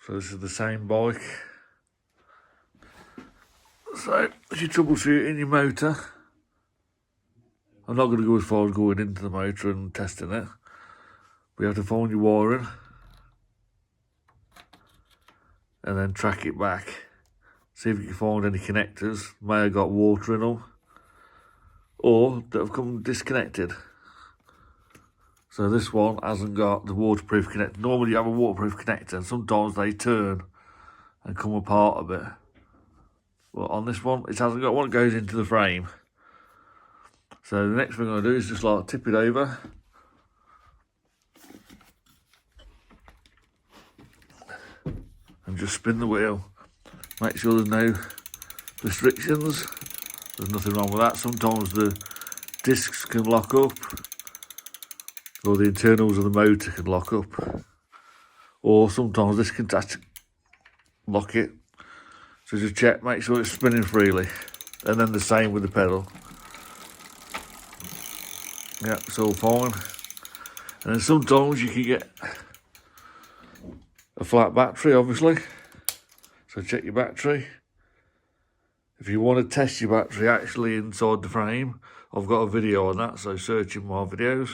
So this is the same bike. So if you're troubleshooting your motor, I'm not going to go as far as going into the motor and testing it. We have to find your wiring and then track it back. See if you can find any connectors, may have got water in them, or that have come disconnected. So this one hasn't got the waterproof connector. Normally you have a waterproof connector and sometimes they turn and come apart a bit. Well, on this one, it hasn't got one that goes into the frame. So the next thing I'm going to do is just like tip it over. And just spin the wheel. Make sure there's no restrictions. There's nothing wrong with that. Sometimes the discs can lock up, or the internals of the motor can lock up, or sometimes this can lock it. So just check, make sure it's spinning freely, and then the same with the pedal. Yeah, it's all fine. And then sometimes you can get a flat battery, obviously. So check your battery. If you want to test your battery actually inside the frame, I've got a video on that, so search in my videos.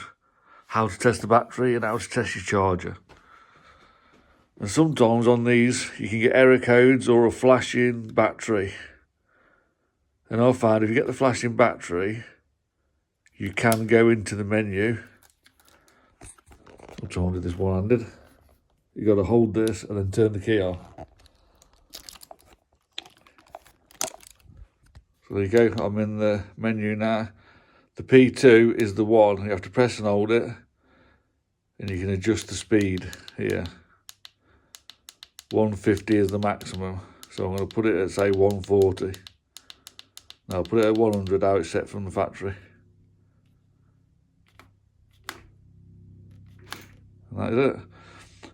How to test the battery and how to test your charger. And sometimes on these, you can get error codes or a flashing battery. And I found if you get the flashing battery, you can go into the menu. I'm trying to do this one-handed. You got to hold this and then turn the key on. So there you go, I'm in the menu now. The P2 is the one, you have to press and hold it, and you can adjust the speed here. 150 is the maximum, so I'm going to put it at say 140. Now I'll put it at 100, how it's set from the factory. And that is it.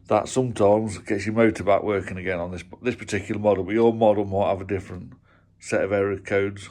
That sometimes gets your motor back working again on this particular model, but your model might have a different set of error codes.